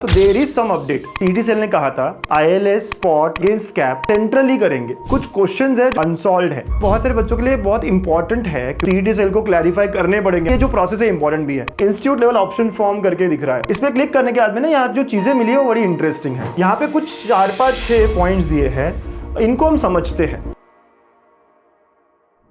तो there is some update. CD cell ने कहा था ILS spot against cap centrally करेंगे। कुछ क्वेश्चंस है अनसॉल्व्ड है, बहुत सारे बच्चों के लिए बहुत इंपॉर्टेंट है। सीडी सेल को क्लैरिफाई करने पड़ेंगे। ये जो प्रोसेस है इंपॉर्टेंट भी है। इंस्टीट्यूट लेवल ऑप्शन फॉर्म करके दिख रहा है। इसमें क्लिक करने के बाद में ना यहाँ जो चीजें मिली है वो बड़ी इंटरेस्टिंग है। यहाँ पे कुछ 4-5-6 पॉइंट्स दिए हैं, इनको हम समझते हैं।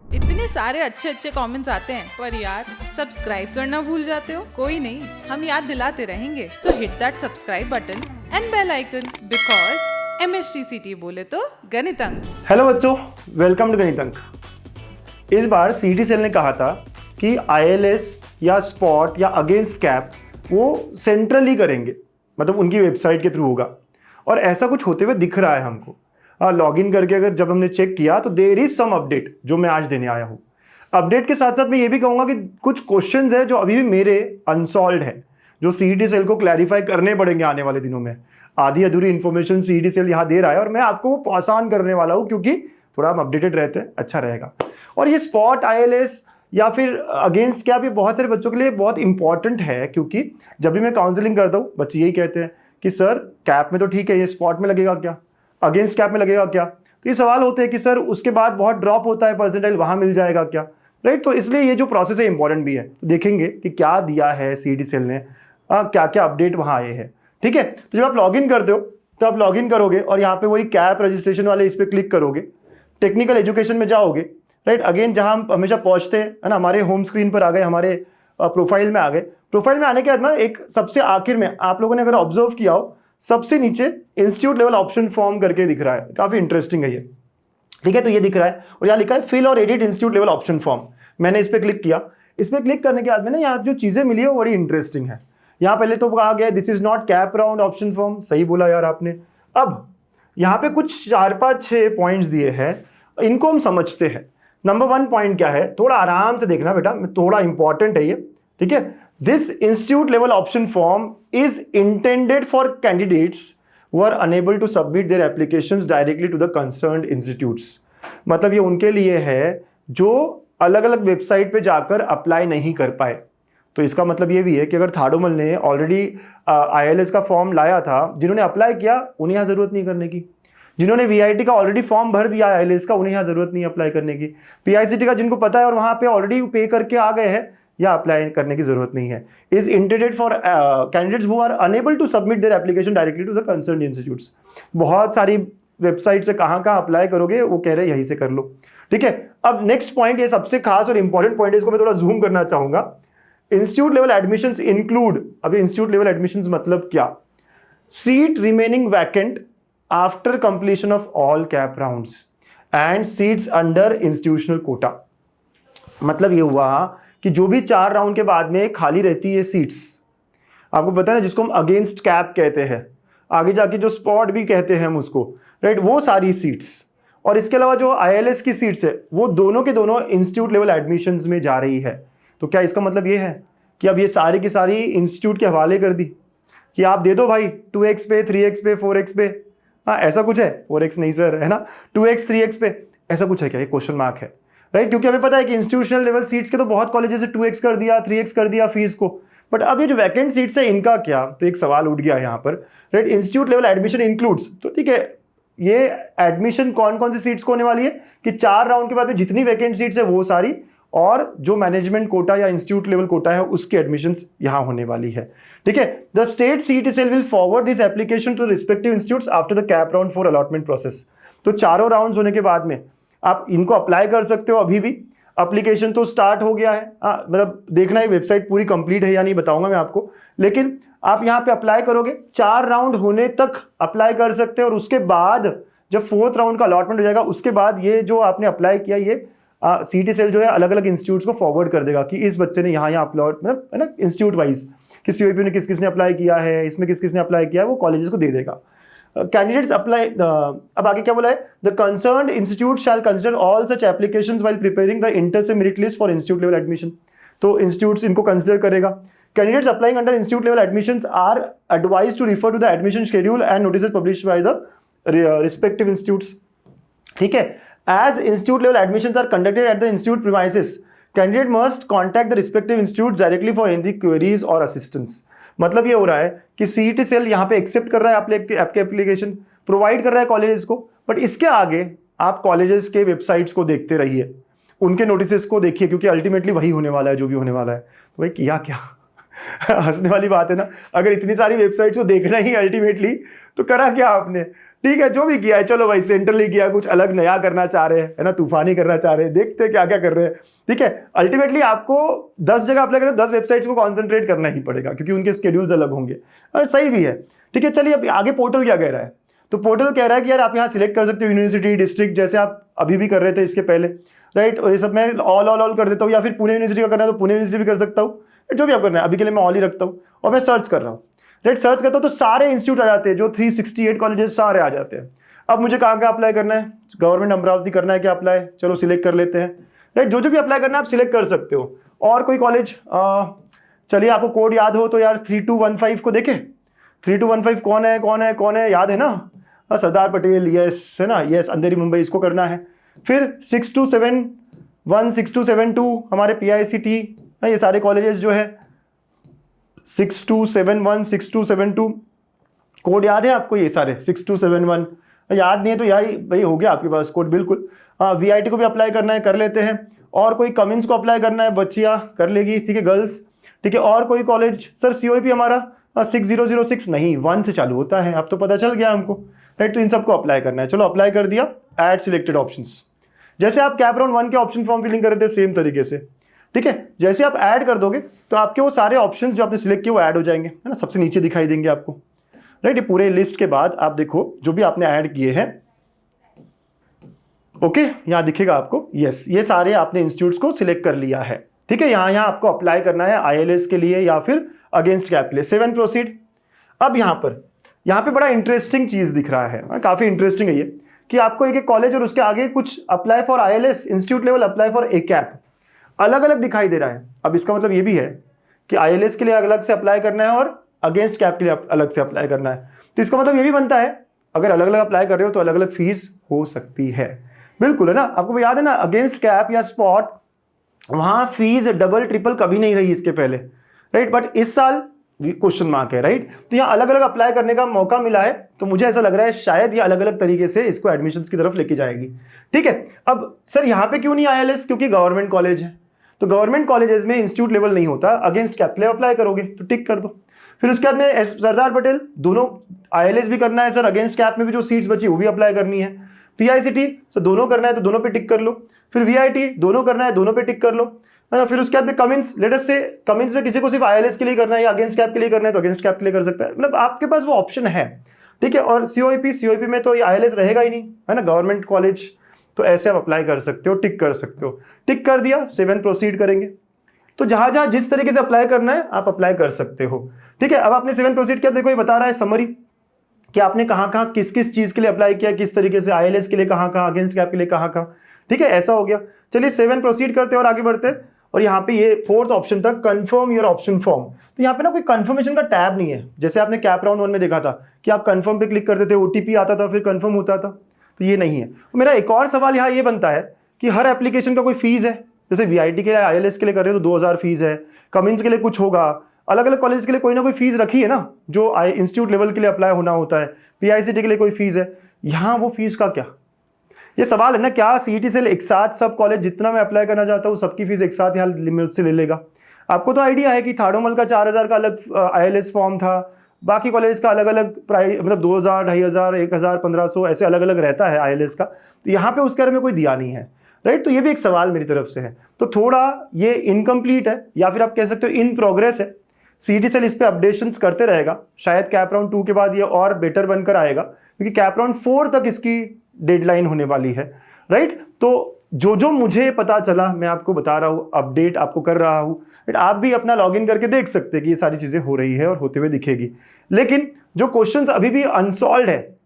इतने सारे अच्छे अच्छे कमेंट्स आते हैं, पर यार सब्सक्राइब करना भूल जाते हो। कोई नहीं, हम याद दिलाते रहेंगे। So hit that subscribe button and bell icon, because MHT CET बोले तो गणित अंक। हेलो बच्चों, वेलकम टू गणित अंक। इस बार सीडी सेल ने कहा था कि आईएलएस या स्पॉट या अगेंस्ट कैप वो सेंट्रली करेंगे, मतलब उनकी वेबसाइट के थ्रू होगा। और ऐसा कुछ होते हुए दिख रहा है हमको। लॉगिन करके अगर जब हमने चेक किया तो देयर इज सम अपडेट जो मैं आज देने आया हूँ। अपडेट के साथ साथ मैं ये भी कहूँगा कि कुछ क्वेश्चंस है जो अभी भी मेरे अनसॉल्व्ड है, जो सीडी सेल को क्लैरिफाई करने पड़ेंगे आने वाले दिनों में। आधी अधूरी इन्फॉर्मेशन सीडी सेल यहाँ दे रहा है और मैं आपको वो आसान करने वाला हूँ, क्योंकि थोड़ा हम अपडेटेड रहते हैं, अच्छा रहेगा। और ये स्पॉट आईएलएस या फिर अगेंस्ट कैप ये बहुत सारे बच्चों के लिए बहुत इंपॉर्टेंट है, क्योंकि जब भी मैं काउंसलिंग करता हूँ बच्चे यही कहते हैं कि सर कैप में तो ठीक है, ये स्पॉट में लगेगा क्या, अगेंस्ट कैप में लगेगा क्या। तो ये सवाल होते हैं कि सर उसके बाद बहुत ड्रॉप होता है परसेंटाइल, वहां मिल जाएगा क्या, राइट। तो इसलिए ये जो प्रोसेस है इंपॉर्टेंट भी है। तो देखेंगे कि क्या दिया है सीडी सेल ने, क्या क्या अपडेट वहां आए हैं, ठीक है। तो जब आप लॉगिन करते हो तो आप लॉगिन करोगे और यहाँ पे वही कैप रजिस्ट्रेशन वाले इस पर क्लिक करोगे, टेक्निकल एजुकेशन में जाओगे, राइट। अगेन जहां हम हमेशा पहुंचते हैं, है ना, हमारे होम स्क्रीन पर आ गए, हमारे प्रोफाइल में आ गए। प्रोफाइल में आने के बाद ना एक सबसे आखिर में आप लोगों ने अगर ऑब्जर्व किया हो, सबसे नीचे इंस्टीट्यूट लेवल ऑप्शन फॉर्म करके दिख रहा है। काफी इंटरेस्टिंग है ये, ठीक है। तो ये दिख रहा है और यहाँ लिखा है फिल और edit institute level option form. मैंने इस पर क्लिक किया। इस पर क्लिक करने के बाद में ना यहाँ जो चीजें मिली है वो बड़ी इंटरेस्टिंग है। यहाँ पहले तो कहा गया this is not cap round option form, सही बोला यार आपने। अब यहाँ पे कुछ 4-5-6 पॉइंट्स दिए हैं, इनको हम समझते हैं। नंबर 1 पॉइंट क्या है, थोड़ा आराम से देखना बेटा, थोड़ा इंपॉर्टेंट है ये, ठीक है। This institute level option form is intended for candidates who are unable to submit their applications directly to the concerned institutes। मतलब ये उनके लिए है जो अलग अलग वेबसाइट पे जाकर अप्लाई नहीं कर पाए। तो इसका मतलब ये भी है कि अगर थाडोमल ने ऑलरेडी आईएलएस का फॉर्म लाया था, जिन्होंने अप्लाई किया उन्हें यहाँ जरूरत नहीं करने की। जिन्होंने वीआईटी का ऑलरेडी फॉर्म भर दिया आईएलएस का, उन्हें यहाँ जरूरत नहीं अप्लाई करने की। पीआईसीटी का जिनको पता है और वहां पे ऑलरेडी पे करके आ गए हैं, या अप्लाई करने की जरूरत नहीं है। Is intended for candidates who are unable to submit their application directly to the concerned institutes. बहुत सारी वेबसाइट से कहाँ अप्लाई करोगे, वो कह रहे हैं यहीं से कर लो, ठीक है। अब नेक्स्ट पॉइंट, ये सबसे खास और इंपॉर्टेंट पॉइंट है, इसको मैं थोड़ा जूम करना चाहूंगा। इंस्टीट्यूट लेवल एडमिशंस इंक्लूड, अभी इंस्टीट्यूट लेवल एडमिशंस मतलब क्या, seat remaining vacant after completion of all cap rounds and seats under institutional quota. मतलब ये हुआ कि जो भी 4 राउंड के बाद में खाली रहती है सीट्स, आपको पता है ना, जिसको हम अगेंस्ट कैप कहते हैं, आगे जाके जो स्पॉट भी कहते हैं हम उसको, राइट, वो सारी सीट्स। और इसके अलावा जो आईएलएस की सीट्स है वो दोनों के दोनों इंस्टीट्यूट लेवल एडमिशंस में जा रही है। तो क्या इसका मतलब ये है कि अब ये सारी की सारी इंस्टीट्यूट के हवाले कर दी कि आप दे दो भाई 2x पे, 3x पे, 4x पे। हाँ, ऐसा कुछ है? 4x नहीं सर, है ना, 2x 3x पे, ऐसा कुछ है क्या? ये क्वेश्चन मार्क है, राइट। क्योंकि हमें पता है कि इंस्टीट्यूशनल लेवल सीट्स के तो बहुत कॉलेजेस से 2x कर दिया, 3x कर दिया फीस को, बट अब ये जो वैकेंट सीट्स है इनका क्या? तो एक सवाल उठ गया यहाँ पर, right. Institute level admission includes, तो ठीक है, ये एडमिशन कौन कौन सी सीट्स को होने वाली है कि 4 राउंड के बाद में जितनी वैकेंट सीट्स है वो सारी, और जो मैनेजमेंट कोटा या इंस्टीट्यूट लेवल कोटा है उसकी एडमिशंस यहाँ होने वाली है, ठीक है। The state CT cell will forward this application to respective institutes after the cap round for allotment process. तो चारों राउंड्स होने के बाद में आप इनको अप्लाई कर सकते हो। अभी भी एप्लीकेशन तो स्टार्ट हो गया है, मतलब देखना है वेबसाइट पूरी कंप्लीट है या नहीं बताऊंगा मैं आपको, लेकिन आप यहाँ पे अप्लाई करोगे, 4 राउंड होने तक अप्लाई कर सकते हैं। और उसके बाद जब 4th राउंड का अलॉटमेंट हो जाएगा, उसके बाद ये जो आपने अप्लाई किया, ये सीटी सेल जो है अलग अलग इंस्टीट्यूट्स को फॉरवर्ड कर देगा कि इस बच्चे ने यहाँ अपलोड, मतलब है ना, इंस्टीट्यूट वाइज कि सीओपी ने किस किसने अप्लाई किया है, इसमें किस किसने अप्लाई किया है, वो कॉलेजेस को दे देगा। कैंडिडेट्स अप्लाई, अब आगे क्या बोला है, the concerned institute shall consider all such applications while preparing the inter se merit list for institute level admission. तो इंस्टीट्यूट्स इनको कंसिडर करेगा। Candidates applying under institute level admissions are advised to refer to the admission schedule and notices published by the respective institutes, ठीक है। As institute level admissions are conducted at the institute premises, candidate must contact the respective institute directly for any queries और assistance. मतलब ये हो रहा है कि CET cell यहाँ पे एक्सेप्ट कर रहा है आपके एप्लीकेशन, प्रोवाइड कर रहा है कॉलेजेस को, बट इसके आगे आप कॉलेजेस के वेबसाइट्स को देखते रहिए, उनके नोटिस को देखिए, क्योंकि अल्टीमेटली वही होने वाला है जो भी होने वाला है। तो भाई किया क्या हंसने वाली बात है ना, अगर इतनी सारी वेबसाइट्स को देखना ही अल्टीमेटली तो करा क्या आपने। ठीक है, जो भी किया है, चलो भाई सेंट्रली किया, कुछ अलग नया करना चाह रहे हैं, है ना, तूफानी करना चाह रहे हैं, देखते हैं क्या क्या कर रहे हैं। ठीक है, अल्टीमेटली आपको 10 जगह अप्लाई करें, 10 वेबसाइट्स को कॉन्सेंट्रेट करना ही पड़ेगा, क्योंकि उनके स्केड्यूल्स अलग होंगे। और सही भी है। ठीक है, चलिए अब आगे पोर्टल क्या कह रहा है। तो पोर्टल कह रहा है कि यार आप यहाँ सिलेक्ट कर सकते हो यूनिवर्सिटी, डिस्ट्रिक्ट, जैसे आप अभी भी कर रहे थे इसके पहले, राइट। और ये सब मैं ऑल कर देता हूँ, या फिर पुणे यूनिवर्सिटी का करना है तो पुणे यूनिवर्सिटी भी कर सकता हूँ, जो भी आप करना है। अभी के लिए मैं ऑल ही रखता हूँ और मैं सर्च कर रहा हूँ, राइट। सर्च करता हूँ तो सारे इंस्टीट्यूट आ जाते हैं, जो 368 कॉलेजेस सारे आ जाते हैं। अब मुझे कहाँ कहाँ अप्लाई करना है, गवर्नमेंट अमरावती करना है क्या अप्लाई, चलो सिलेक्ट कर लेते हैं, राइट। जो भी अप्लाई करना है आप सिलेक्ट कर सकते हो। और कोई कॉलेज, चलिए आपको कोड याद हो तो यार 3215 को देखें। 3215 कौन है याद है ना, सरदार पटेल, यस है ना, यस, अंधेरी मुंबई, इसको करना है। फिर 6271 6272 हमारे PICT, ये सारे कॉलेजेस जो है 6271 6272 कोड याद है आपको, ये सारे 6271 याद नहीं है तो यही भाई हो गया आपके पास कोड, बिल्कुल। VIT को भी अप्लाई करना है, कर लेते हैं। और कोई कमिंस को अप्लाई करना है, बच्चियाँ कर लेगी, ठीक है, गर्ल्स, ठीक है। और कोई कॉलेज, सर COEP हमारा 6006 नहीं 1 से चालू होता है, अब तो पता चल गया हमको, राइट। तो इन सबको अप्लाई करना है, चलो अप्लाई कर दिया, ऐड सिलेक्टेड ऑप्शंस। जैसे आप कैप राउंड 1 के ऑप्शन फॉर्म फिलिंग कर रहे थे सेम तरीके से, ठीक है। जैसे आप ऐड कर दोगे तो आपके वो सारे ऑप्शंस जो आपने सिलेक्ट किए वो ऐड हो जाएंगे, है ना, सबसे नीचे दिखाई देंगे आपको, राइट। ये पूरे लिस्ट के बाद आप देखो जो भी आपने ऐड किए हैं, ओके, यहाँ दिखेगा आपको, यस, ये सारे आपने इंस्टीट्यूट्स को सिलेक्ट कर लिया है, ठीक है। यहाँ आपको अप्लाई करना है ILS के लिए या फिर अगेंस्ट कैप के लिए। 7 प्रोसीड। अब यहाँ पे बड़ा इंटरेस्टिंग चीज दिख रहा है, काफी इंटरेस्टिंग है ये, कि आपको एक कॉलेज और उसके आगे कुछ apply for ILS institute level, apply for A cap, अलग अलग दिखाई दे रहा है। अब इसका मतलब ये भी है कि ILS के लिए अलग से अप्लाई करना है और अगेंस्ट कैप के लिए अलग से अप्लाई करना है। तो इसका मतलब ये भी बनता है, अगर अलग अलग अप्लाई कर रहे हो तो अलग अलग फीस हो सकती है, बिल्कुल, है ना। आपको याद है ना, अगेंस्ट कैप या स्पॉट, वहां फीस डबल ट्रिपल कभी नहीं रही इसके पहले, राइट। बट इस साल क्वेश्चन मार्क है, राइट। तो यहाँ अलग अलग अप्लाई करने का मौका मिला है, तो मुझे ऐसा लग रहा है शायद ये अलग अलग तरीके से इसको एडमिशन्स की तरफ लेके जाएगी, ठीक है। अब सर यहाँ पे क्यों नहीं ILS, क्योंकि गवर्नमेंट कॉलेज है, तो गवर्नमेंट कॉलेजेस में इंस्टीट्यूट लेवल नहीं होता, अगेंस्ट कैप ले अप्लाई करोगे तो टिक कर दो। फिर उसके बाद में सरदार पटेल, दोनों ILS भी करना है सर, अगेंस्ट कैप में भी जो सीट्स बची वो भी अप्लाई करनी है। PICT सर दोनों करना है तो दोनों पे टिक कर लो। फिर VIT दोनों करना है, दोनों पे टिक कर लो, है ना। फिर उसके बाद में कमिंस, लेटेस्ट से कमिंस में किसी को सिर्फ ILS के लिए करना है या अगेंस्ट कैप के लिए करना है तो अगेंस्ट कैप के लिए कर सकता है, मतलब आपके पास वो ऑप्शन है, ठीक है। और COEP में तो ये ILS रहेगा ही नहीं, है ना, गवर्नमेंट कॉलेज, तो ऐसे आप अप्लाई कर सकते हो, टिक कर सकते हो। टिक कर दिया, 7 प्रोसीड करेंगे। तो जहां जहां जिस तरीके से अप्लाई करना है आप अप्लाई कर सकते हो, ठीक है। अब आपने 7 प्रोसीड किया, देखो ये बता रहा है समरी कि आपने कहाँ कहाँ किस किस चीज के लिए अप्लाई किया, किस तरीके से, ILS के लिए कहाँ कहाँ, अगेंस्ट कैप के लिए कहाँ कहाँ, ठीक है, ऐसा हो गया। चलिए 7 प्रोसीड करते हैं और आगे बढ़ते हैं। और यहाँ पे ये 4th ऑप्शन था, कंफर्म योर ऑप्शन फॉर्म। तो यहाँ पे ना कोई कंफर्मेशन का टैब नहीं है, जैसे आपने कैप राउंड 1 में देखा था कि आप कंफर्म पे क्लिक करते थे, OTP आता था, फिर कंफर्म होता था, तो ये नहीं है। तो मेरा एक और सवाल यहाँ ये बनता है कि हर एप्लीकेशन का कोई फीस है, जैसे VIT के लिए ILS के लिए कर रहे हो तो 2000 फीस है, कमिंस के लिए कुछ होगा, अलग अलग कॉलेज के लिए कोई ना कोई फीस रखी है ना, जो इंस्टीट्यूट लेवल के लिए अप्लाई होना होता है। PICT के लिए कोई फीस है, यहाँ वो फीस का क्या, ये सवाल है ना। क्या CET से एक साथ सब कॉलेज जितना मैं अप्लाई करना चाहता हूँ सबकी फीस एक साथ यहाँ लिमिट से ले लेगा? आपको तो आइडिया है कि थाडोमल का 4000 का अलग ILS फॉर्म था, बाकी कॉलेज का अलग अलग प्राइस, मतलब 2000, 2500, 1000, 1500 ऐसे अलग अलग रहता है ILS का। तो यहाँ पे उसके बारे में कोई दिया नहीं है, राइट। तो ये भी एक सवाल मेरी तरफ से है, तो थोड़ा ये इनकम्प्लीट है, या फिर आप कह सकते हो इन प्रोग्रेस है। CET सेल इस पे अपडेशंस करते रहेगा, शायद कैप राउंड 2 के बाद ये और बेटर बनकर आएगा, क्योंकि कैप राउंड 4 तक इसकी डेडलाइन होने वाली है, राइट। तो जो मुझे पता चला मैं आपको बता रहा हूँ, अपडेट आपको कर रहा हूँ, आप भी अपना लॉगिन करके देख सकते हैं कि ये सारी चीज़ें हो रही है और होते हुए दिखेगी। लेकिन जो क्वेश्चंस अभी भी अनसॉल्व है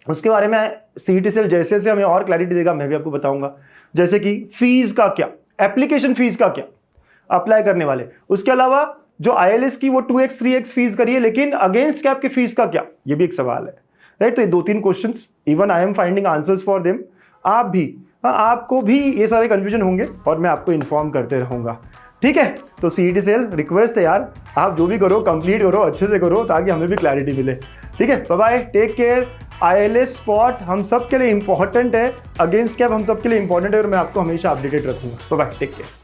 उसके बारे में CET सेल जैसे जैसे हमें और क्लैरिटी देगा मैं भी आपको बताऊंगा। जैसे कि फीस का क्या, एप्लीकेशन फीस का क्या अप्लाई करने वाले, उसके अलावा जो ILS की वो 2x 3x फीस करिए, लेकिन अगेंस्ट कैप की फीस का क्या, ये भी एक सवाल है, राइट। तो ये 2-3 questions, even I am finding answers for them. आप भी, आपको भी ये सारे कंफ्यूजन होंगे और मैं आपको इन्फॉर्म करते रहूंगा, ठीक है, तो CET सेल रिक्वेस्ट है यार, आप जो भी करो कंप्लीट करो, अच्छे से करो ताकि हमें भी क्लैरिटी मिले। ठीक है, bye bye, take care. ILS spot हम सब के लिए इंपॉर्टेंट है, अगेंस्ट कैप हम सब के लिए इंपॉर्टेंट है और मैं आपको हमेशा अपडेटेड रखूंगा। Bye bye, take care.